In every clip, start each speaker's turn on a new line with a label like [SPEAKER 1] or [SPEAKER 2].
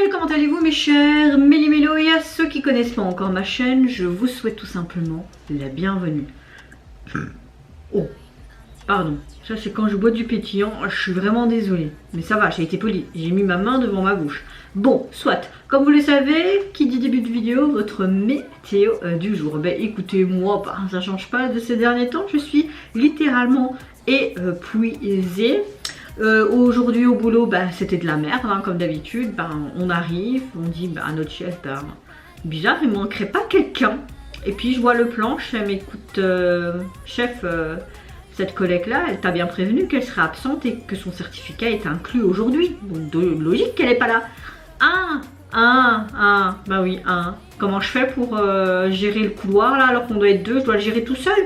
[SPEAKER 1] Salut, comment allez-vous mes chers Méli-Mélo, et à ceux qui connaissent pas encore ma chaîne, je vous souhaite tout simplement la bienvenue. Oh, pardon, ça c'est quand je bois du pétillant, je suis vraiment désolée. Mais ça va, j'ai été polie, j'ai mis ma main devant ma bouche. Bon, soit, comme vous le savez, qui dit début de vidéo, votre météo du jour. Ben écoutez, moi, ça change pas de ces derniers temps, je suis littéralement épuisée. Aujourd'hui au boulot, c'était de la merde, hein, comme d'habitude. On arrive, on dit à notre chef, bizarre, il manquerait pas quelqu'un. Et puis je vois le plan, je fais, mais écoute, chef, cette collègue-là, elle t'a bien prévenu qu'elle serait absente et que son certificat est inclus aujourd'hui. Donc de logique qu'elle n'est pas là. Bah oui, comment je fais pour gérer le couloir là, alors qu'on doit être deux, je dois le gérer tout seul.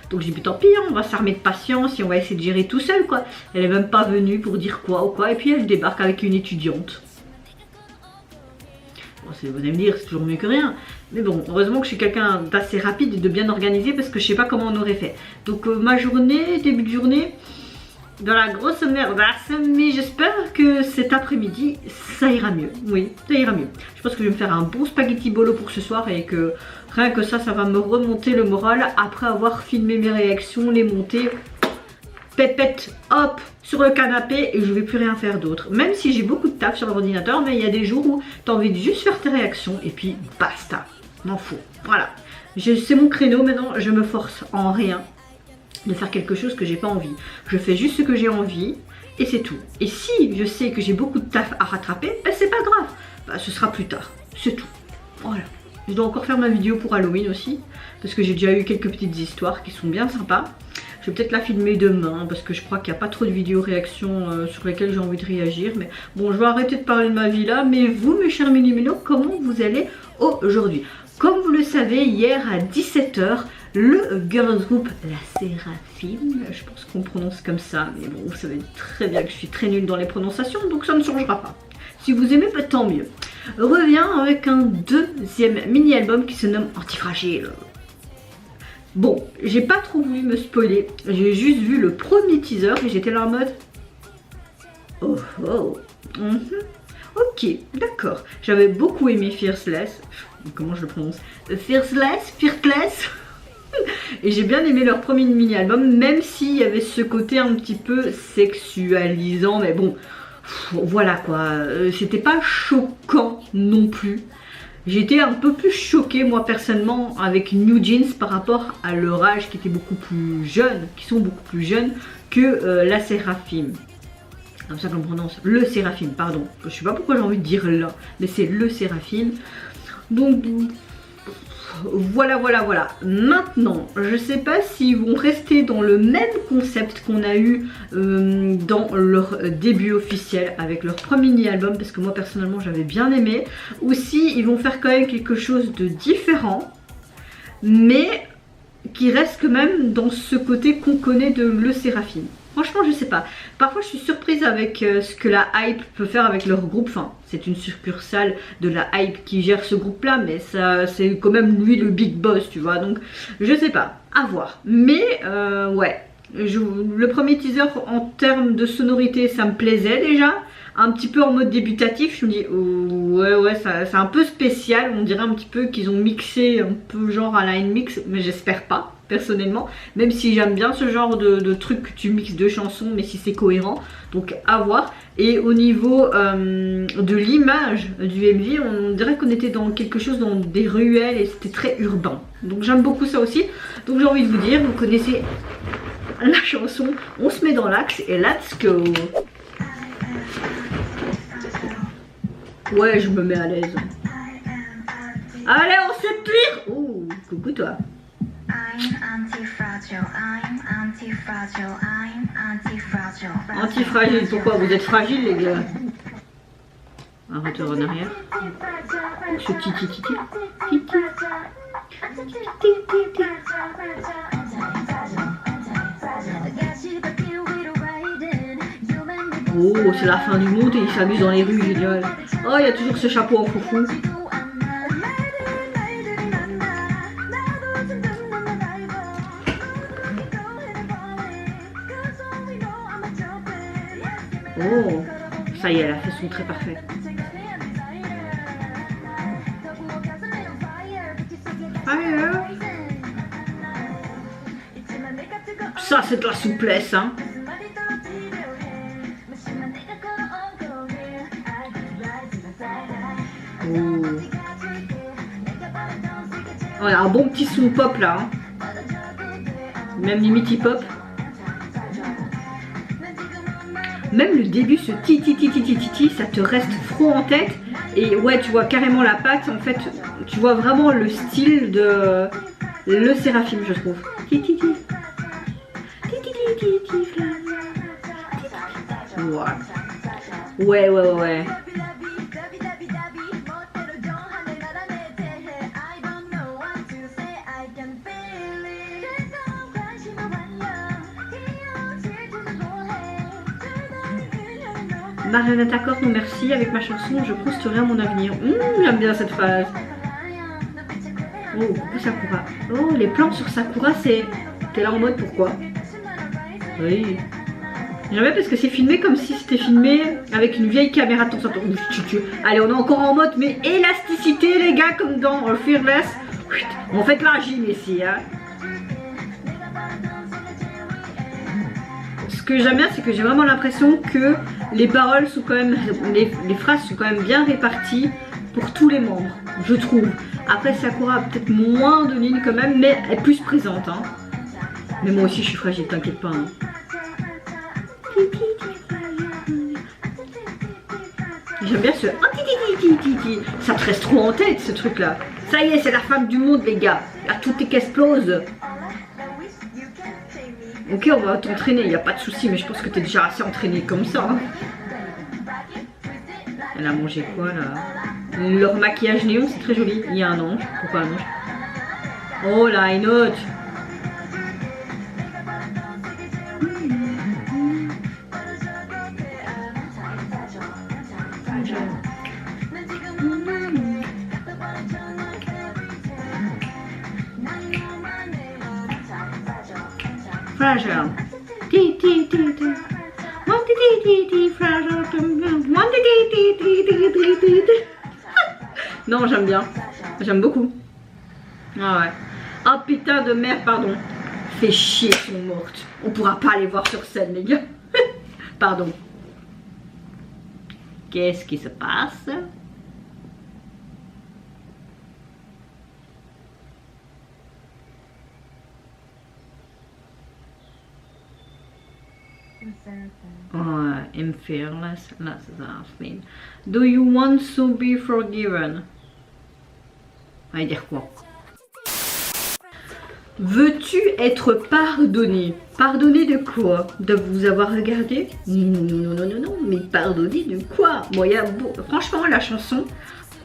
[SPEAKER 1] Donc j'ai dit tant pis, hein, on va s'armer de patience et on va essayer de gérer tout seul quoi. Elle est même pas venue pour dire quoi ou quoi, et puis elle débarque avec une étudiante. Bon, vous allez me dire, c'est toujours mieux que rien. Mais bon, heureusement que je suis quelqu'un d'assez rapide et de bien organisé parce que je sais pas comment on aurait fait. Donc ma journée, début de journée, dans la grosse merdasse, mais j'espère que cet après-midi, ça ira mieux. Oui, ça ira mieux. Je pense que je vais me faire un bon spaghetti bolo pour ce soir et que rien que ça va me remonter le moral après avoir filmé mes réactions, les monter, pépette, hop, sur le canapé et je vais plus rien faire d'autre. Même si j'ai beaucoup de taf sur l'ordinateur, mais il y a des jours où tu as envie de juste faire tes réactions et puis basta, m'en fous. Voilà, c'est mon créneau maintenant, je me force en rien de faire quelque chose que j'ai pas envie. Je fais juste ce que j'ai envie et c'est tout. Et si je sais que j'ai beaucoup de taf à rattraper, c'est pas grave. Ce sera plus tard. C'est tout. Voilà. Je dois encore faire ma vidéo pour Halloween aussi. Parce que j'ai déjà eu quelques petites histoires qui sont bien sympas. Je vais peut-être la filmer demain parce que je crois qu'il n'y a pas trop de vidéos réactions sur lesquelles j'ai envie de réagir. Mais bon, je vais arrêter de parler de ma vie là. Mais vous, mes chers Méli-Mélo, comment vous allez aujourd'hui? Comme vous le savez, hier à 17 h, le girls group La Séraphine, je pense qu'on prononce comme ça, mais bon, vous savez très bien que je suis très nulle dans les prononciations, donc ça ne changera pas. Si vous aimez, tant mieux. Revient avec un deuxième mini-album qui se nomme Antifragile. Bon, j'ai pas trop voulu me spoiler, j'ai juste vu le premier teaser et j'étais là en mode... Oh oh, ok, d'accord. J'avais beaucoup aimé Fearless. Comment je le prononce? Fearless. Et j'ai bien aimé leur premier mini-album, même s'il y avait ce côté un petit peu sexualisant, mais bon, voilà quoi, c'était pas choquant non plus. J'étais un peu plus choquée moi personnellement avec New Jeans par rapport à leur âge qui était beaucoup plus jeune, qui sont beaucoup plus jeunes que La Séraphine. Comme ça qu'on prononce, le Séraphine, pardon. Je sais pas pourquoi j'ai envie de dire là, mais c'est le Séraphine. Donc voilà. Maintenant, je sais pas s'ils vont rester dans le même concept qu'on a eu dans leur début officiel avec leur premier mini-album, parce que moi personnellement j'avais bien aimé, ou si ils vont faire quand même quelque chose de différent, mais qui reste quand même dans ce côté qu'on connaît de le Séraphine. Franchement, je sais pas. Parfois, je suis surprise avec ce que la Hype peut faire avec leur groupe. Enfin, c'est une succursale de la Hype qui gère ce groupe-là, mais ça, c'est quand même lui le big boss, tu vois. Donc, je sais pas. À voir. Mais, ouais. Le premier teaser, en termes de sonorité, ça me plaisait déjà. Un petit peu en mode débutatif. Je me dis, oh, ouais, c'est un peu spécial. On dirait un petit peu qu'ils ont mixé un peu genre à la mix, mais j'espère pas. Personnellement, même si j'aime bien ce genre de truc que tu mixes deux chansons, mais si c'est cohérent, donc à voir. Et au niveau de l'image du MV, on dirait qu'on était dans quelque chose, dans des ruelles, et c'était très urbain. Donc j'aime beaucoup ça aussi. Donc j'ai envie de vous dire, vous connaissez la chanson, on se met dans l'axe et let's go. Ouais, je me mets à l'aise. Allez, on s'étire. Oh, coucou toi. Antifragile, pourquoi? Vous êtes fragile les gars? Un retour en arrière. Ce titi. Oh, c'est la fin du monde et ils s'amusent dans les rues, génial. Oh, il y a toujours ce chapeau en foufou. Oh, ça y est, elle a fait son trait parfait. Ça, c'est de la souplesse, hein. Oh. Ouais, un bon petit son pop là, hein. Même limite hip hop. Même le début, ce ti ti ti ti ti ti ti, ça te reste trop en tête. Et ouais, tu vois carrément la patte. En fait, tu vois vraiment le style de le Séraphim, je trouve. Ti ti ti. Ti ti ti ti ti. Ouais, ouais, ouais, ouais. Mariana t'accorde non merci, avec ma chanson je construirai mon avenir. J'aime bien cette phrase. Oh, coucou Sakura. Oh, les plans sur Sakura, c'est... T'es là en mode pourquoi? Oui. J'aime bien parce que c'est filmé comme si c'était filmé avec une vieille caméra de temps en temps. Allez, on est encore en mode, mais élasticité les gars, comme dans Fearless. On fait de la gym ici, hein. Ce que j'aime bien, c'est que j'ai vraiment l'impression que les paroles sont quand même, les phrases sont quand même bien réparties pour tous les membres, je trouve. Après Sakura a peut-être moins de lignes quand même, mais elle est plus présente, hein. Mais moi aussi je suis fragile, t'inquiète pas, hein. J'aime bien ce... Ça te reste trop en tête ce truc là. Ça y est, c'est la femme du monde les gars. Là tout est qu'explose. Ok, on va t'entraîner, il n'y a pas de souci, mais je pense que tu es déjà assez entraîné comme ça. Hein. Elle a mangé quoi là? Leur maquillage néon, c'est très joli. Il y a un ange. Pourquoi un ange? Oh là, une autre. Fragile. Ti ti ti ti. One ti ti ti ti fragile. One ti ti ti ti ti ti ti. Non, j'aime bien. J'aime beaucoup. Ah ouais. Oh putain de merde, pardon. Fait chier, sont mortes. On pourra pas les voir sur scène, les gars. Pardon. Qu'est-ce qui se passe? Oh, I'm fearless. That's that thing. Do you want to be forgiven? On va dire quoi? Veux-tu être pardonné? Pardonné de quoi? De vous avoir regardé? Non, non, non, non, non, mais pardonné de quoi? Bon, il y a franchement, la chanson,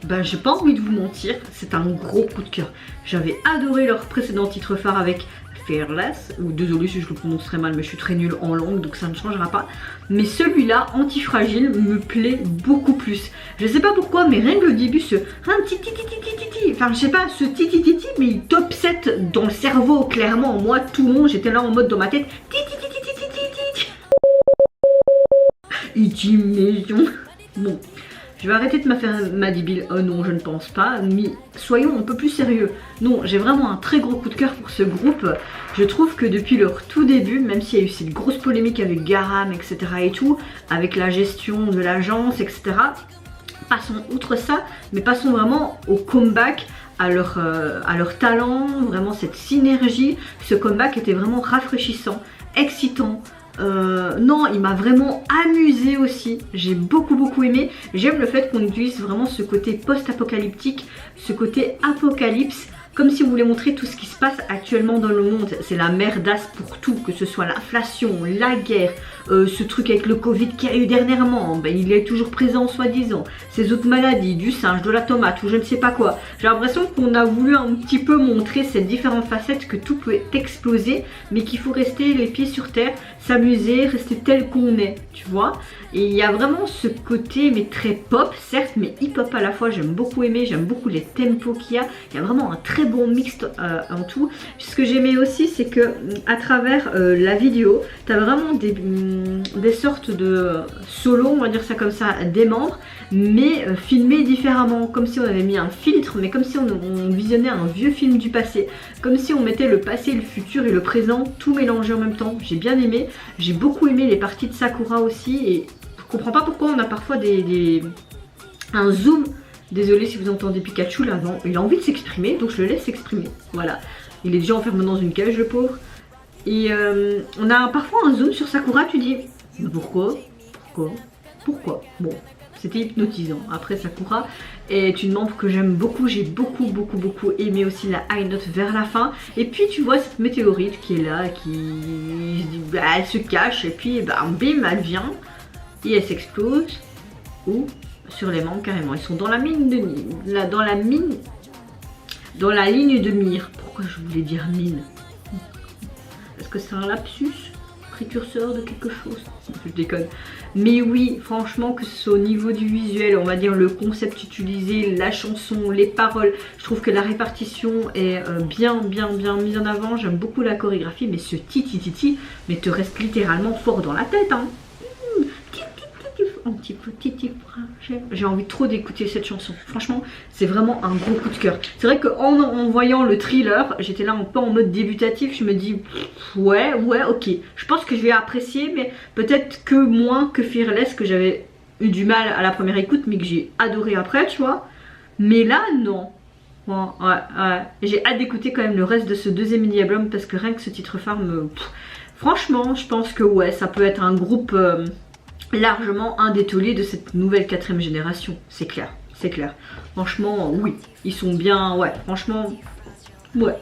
[SPEAKER 1] ben, j'ai pas envie de vous mentir, c'est un gros coup de cœur. J'avais adoré leur précédent titre phare avec Fearless, ou désolé si je le prononcerai mal, mais je suis très nulle en langue donc ça ne changera pas. Mais celui-là, Antifragile, me plaît beaucoup plus. Je sais pas pourquoi, mais rien que le début, ce enfin je sais pas, ce titi, mais il top 7 dans le cerveau clairement. Moi, tout le monde, j'étais là en mode dans ma tête, titi maison. Bon. Je vais arrêter de me faire ma débile. Non, je ne pense pas. Mais soyons un peu plus sérieux. Non, j'ai vraiment un très gros coup de cœur pour ce groupe. Je trouve que depuis leur tout début, même s'il y a eu cette grosse polémique avec Garam, etc. et tout, avec la gestion de l'agence, etc. Passons outre ça, mais passons vraiment au comeback, à leur talent, vraiment cette synergie. Ce comeback était vraiment rafraîchissant, excitant. Non, il m'a vraiment amusé aussi. J'ai beaucoup aimé. J'aime le fait qu'on utilise vraiment ce côté post-apocalyptique, ce côté apocalypse, comme si on voulait montrer tout ce qui se passe actuellement dans le monde. C'est la merdasse pour tout, que ce soit l'inflation, la guerre, ce truc avec le Covid qu'il y a eu dernièrement, ben, il est toujours présent soi-disant, ces autres maladies, du singe, de la tomate ou je ne sais pas quoi. J'ai l'impression qu'on a voulu un petit peu montrer ces différentes facettes, que tout peut exploser, mais qu'il faut rester les pieds sur terre, s'amuser, rester tel qu'on est, tu vois. Et il y a vraiment ce côté, mais très pop, certes, mais hip-hop à la fois. J'aime beaucoup aimer, j'aime beaucoup les tempos qu'il y a. Il y a vraiment un très bon mix en tout. Ce que j'aimais aussi, c'est que à travers la vidéo, tu as vraiment des sortes de solos, on va dire ça comme ça, des membres, mais filmés différemment, comme si on avait mis un filtre, mais comme si on visionnait un vieux film du passé, comme si on mettait le passé, le futur et le présent, tout mélangé en même temps. J'ai bien aimé, j'ai beaucoup aimé les parties de Sakura aussi, et je comprends pas pourquoi on a parfois un zoom. Désolée si vous entendez Pikachu là, non, il a envie de s'exprimer, donc je le laisse s'exprimer, voilà. Il est déjà enfermé dans une cage, le pauvre. Et on a parfois un zoom sur Sakura, tu dis mais pourquoi Bon, c'était hypnotisant. Après Sakura est une membre que j'aime beaucoup, j'ai beaucoup aimé aussi la high note vers la fin. Et puis tu vois cette météorite qui est là, elle se cache et puis bah, bim, elle vient et elle s'explose. Ou sur les membres carrément, ils sont dans la mine dans la ligne de mire. Pourquoi je voulais dire mine? Est-ce que c'est un lapsus précurseur de quelque chose? Je déconne. Mais oui, franchement, que ce soit au niveau du visuel, on va dire le concept utilisé, la chanson, les paroles, je trouve que la répartition est bien mise en avant. J'aime beaucoup la chorégraphie, mais ce titi, mais te reste littéralement fort dans la tête, hein. Un petit peu titi, j'ai envie trop d'écouter cette chanson. Franchement, c'est vraiment un gros coup de cœur. C'est vrai qu'en voyant le thriller, j'étais là un peu en mode débutatif. Je me dis, ouais, ok. Je pense que je vais apprécier, mais peut-être que moins que Fearless, que j'avais eu du mal à la première écoute, mais que j'ai adoré après, tu vois. Mais là, non. Ouais. J'ai hâte d'écouter quand même le reste de ce deuxième mini-album, parce que rien que ce titre phare me... Franchement, je pense que ouais, ça peut être un groupe... largement un des tauliers de cette nouvelle 4ème génération, c'est clair. Franchement, oui, ils sont bien, ouais, franchement, ouais.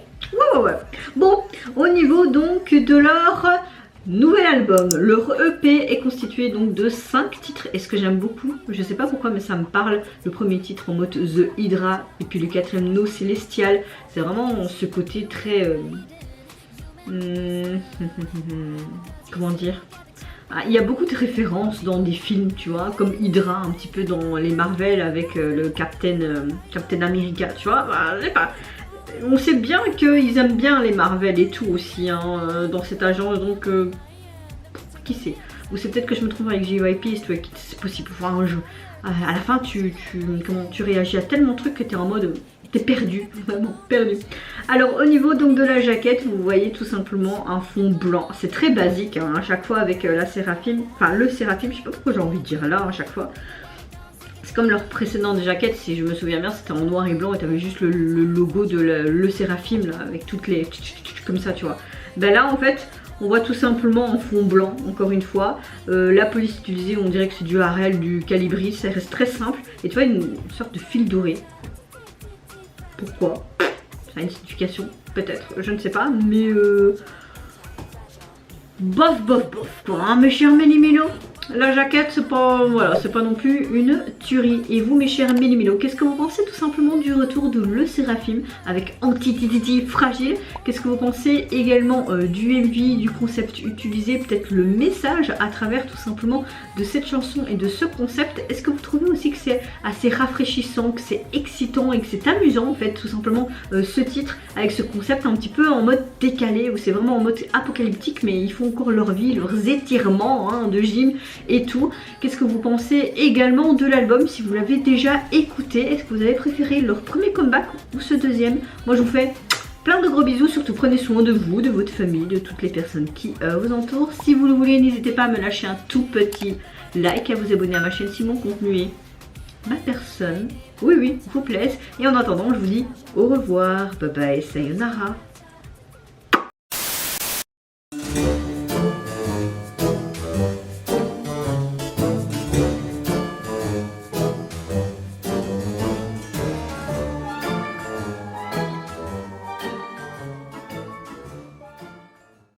[SPEAKER 1] Bon, au niveau donc de leur nouvel album, leur EP est constitué donc de 5 titres, et ce que j'aime beaucoup, je sais pas pourquoi mais ça me parle, le premier titre en mode The Hydra, et puis le 4ème No Celestial, c'est vraiment ce côté très... comment dire? Il y a beaucoup de références dans des films, tu vois, comme Hydra, un petit peu dans les Marvel avec le Captain America, tu vois. Bah, je sais pas. On sait bien qu'ils aiment bien les Marvel et tout aussi, hein, dans cette agence, donc qui sait. Ou c'est peut-être que je me trompe avec JYP, c'est possible. Enfin, à la fin, tu réagis à tellement de trucs que t'es en mode... T'es perdu, vraiment perdu. Alors au niveau donc de la jaquette, vous voyez tout simplement un fond blanc. C'est très basique hein, à chaque fois avec la Séraphim. Enfin le Séraphim, je sais pas pourquoi j'ai envie de dire là à chaque fois. C'est comme leur précédente jaquette, si je me souviens bien, c'était en noir et blanc et t'avais juste le logo de le Séraphim là, avec toutes les... comme ça tu vois. Ben là en fait... On voit tout simplement en fond blanc, encore une fois. La police utilisée, on dirait que c'est du Harel, du Calibri, ça reste très simple. Et tu vois, une sorte de fil doré. Pourquoi? Ça a une signification, peut-être, je ne sais pas, mais bof quoi, hein, mes chers Méli-Mélo. La jaquette, c'est pas, voilà, c'est pas non plus une tuerie. Et vous, mes chers Méli-Mélo, qu'est-ce que vous pensez tout simplement du retour de le Séraphim avec Anti-Titi Fragile? Qu'est-ce que vous pensez également du MV, du concept utilisé, peut-être le message à travers tout simplement de cette chanson et de ce concept? Est-ce que vous trouvez aussi que c'est assez rafraîchissant, que c'est excitant et que c'est amusant en fait tout simplement ce titre avec ce concept un petit peu en mode décalé, où c'est vraiment en mode apocalyptique, mais ils font encore leur vie, leurs étirements hein, de gym et tout. Qu'est-ce que vous pensez également de l'album, si vous l'avez déjà écouté? Est-ce que vous avez préféré leur premier comeback ou ce deuxième? Moi je vous fais plein de gros bisous, surtout prenez soin de vous, de votre famille, de toutes les personnes qui vous entourent. Si vous le voulez, n'hésitez pas à me lâcher un tout petit like, à vous abonner à ma chaîne si mon contenu est ma personne, oui, vous plaise. Et en attendant, je vous dis au revoir, bye bye, sayonara.